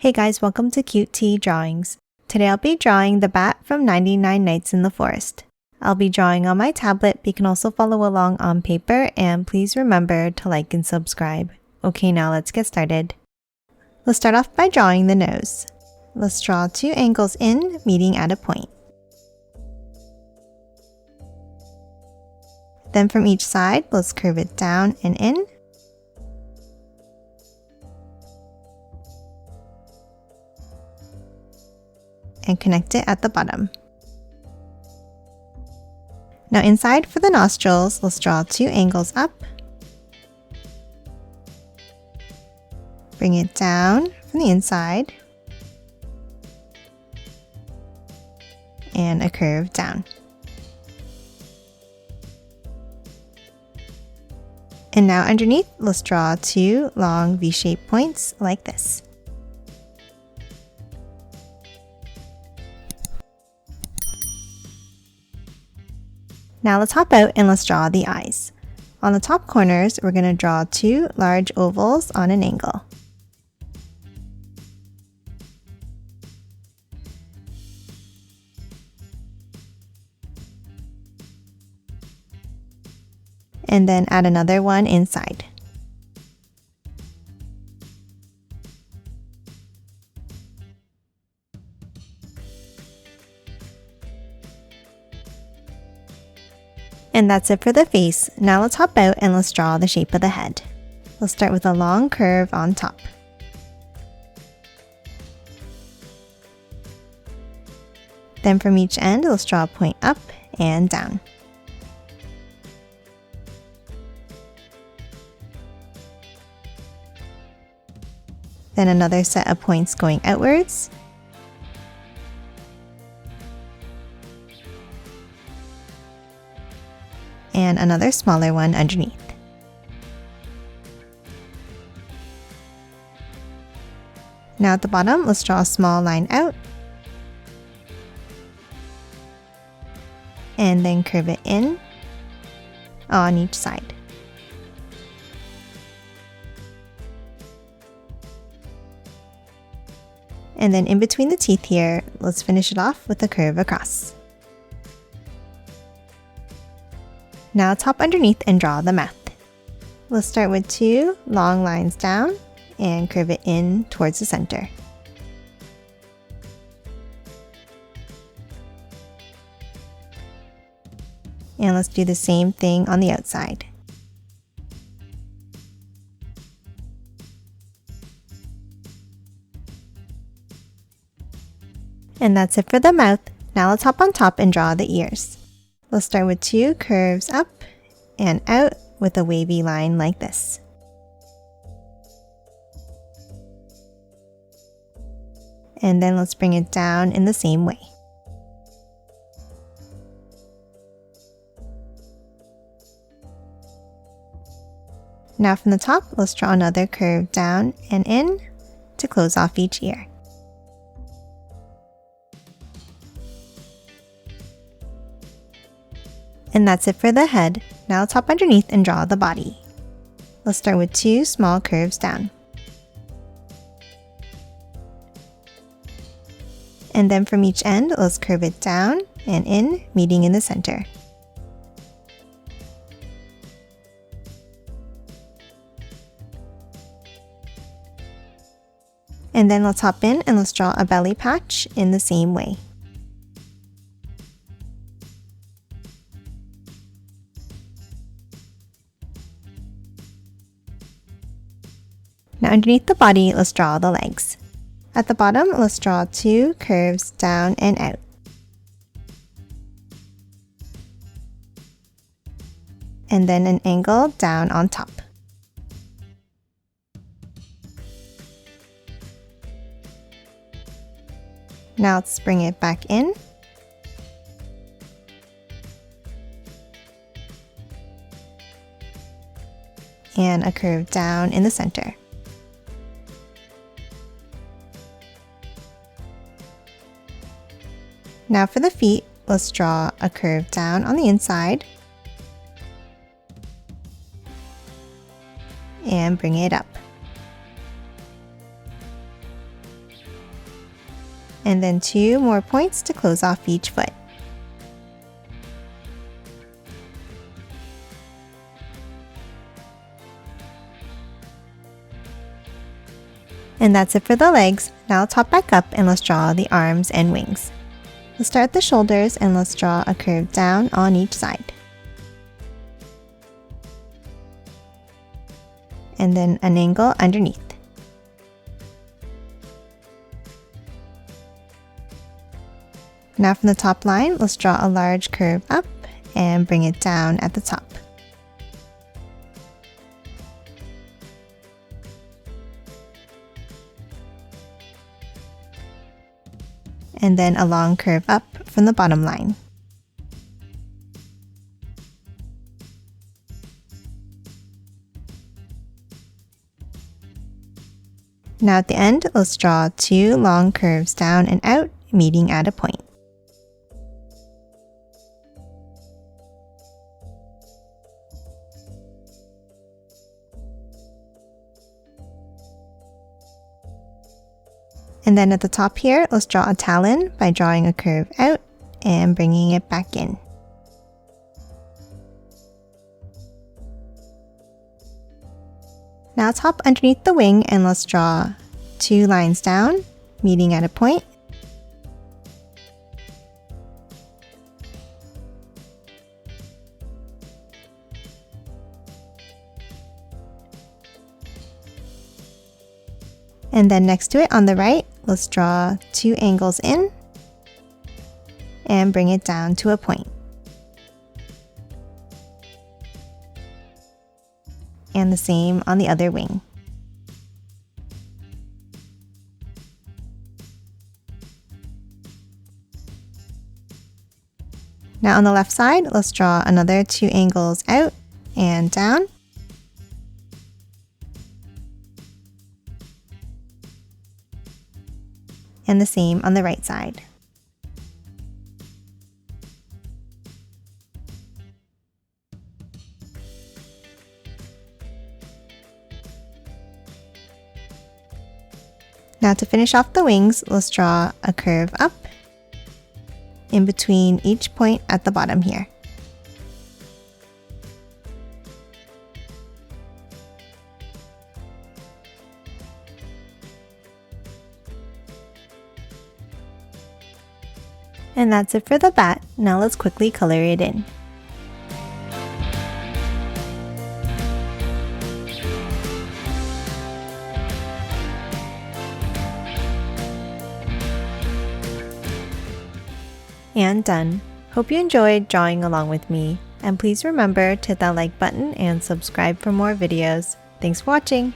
Hey guys, welcome to Cute Tea Drawings. Today I'll be drawing the bat from 99 Nights in the Forest. I'll be drawing on my tablet, but you can also follow along on paper, and please remember to like and subscribe. Okay, now let's get started. Let's start off by drawing the nose. Let's draw two angles in, meeting at a point. Then from each side, let's curve it down and in. And connect it at the bottom. Now inside for the nostrils, let's draw two angles up. Bring it down from the inside. And a curve down. And now underneath, let's draw two long V-shaped points like this. Now let's hop out and let's draw the eyes. On the top corners, we're going to draw two large ovals on an angle. And then add another one inside. And that's it for the face. Now let's hop out and let's draw the shape of the head. Let's start with a long curve on top. Then from each end, let's draw a point up and down. Then another set of points going outwards. And another smaller one underneath. Now at the bottom, let's draw a small line out. And then curve it in on each side. And then in between the teeth here, let's finish it off with a curve across. Now let's hop underneath and draw the mouth. Let's start with two long lines down and curve it in towards the center. And let's do the same thing on the outside. And that's it for the mouth. Now let's hop on top and draw the ears. Let's start with two curves up and out with a wavy line like this. And then let's bring it down in the same way. Now from the top, let's draw another curve down and in to close off each ear. And that's it for the head. Now let's hop underneath and draw the body. Let's start with two small curves down. And then from each end, let's curve it down and in, meeting in the center. And then let's hop in and let's draw a belly patch in the same way. Now underneath the body, let's draw the legs. At the bottom, let's draw two curves down and out. And then an angle down on top. Now let's bring it back in. And a curve down in the center. Now for the feet, let's draw a curve down on the inside and bring it up. and then 2 more points to close off each foot. And that's it for the legs. Now let's hop back up and let's draw the arms and wings. Let's start at the shoulders and let's draw a curve down on each side. And then an angle underneath. Now from the top line, let's draw a large curve up and bring it down at the top. And then a long curve up from the bottom line. Now at the end, let's draw 2 long curves down and out, meeting at a point. And then at the top here, let's draw a talon by drawing a curve out and bringing it back in. Now let's hop underneath the wing and let's draw 2 lines down, meeting at a point. And then next to it on the right, let's draw 2 angles in and bring it down to a point. And the same on the other wing. Now on the left side, let's draw another 2 angles out and down. And the same on the right side. Now to finish off the wings, let's draw a curve up in between each point at the bottom here. And that's it for the bat. Now let's quickly color it in. And done. Hope you enjoyed drawing along with me, and please remember to hit that like button and subscribe for more videos. Thanks for watching!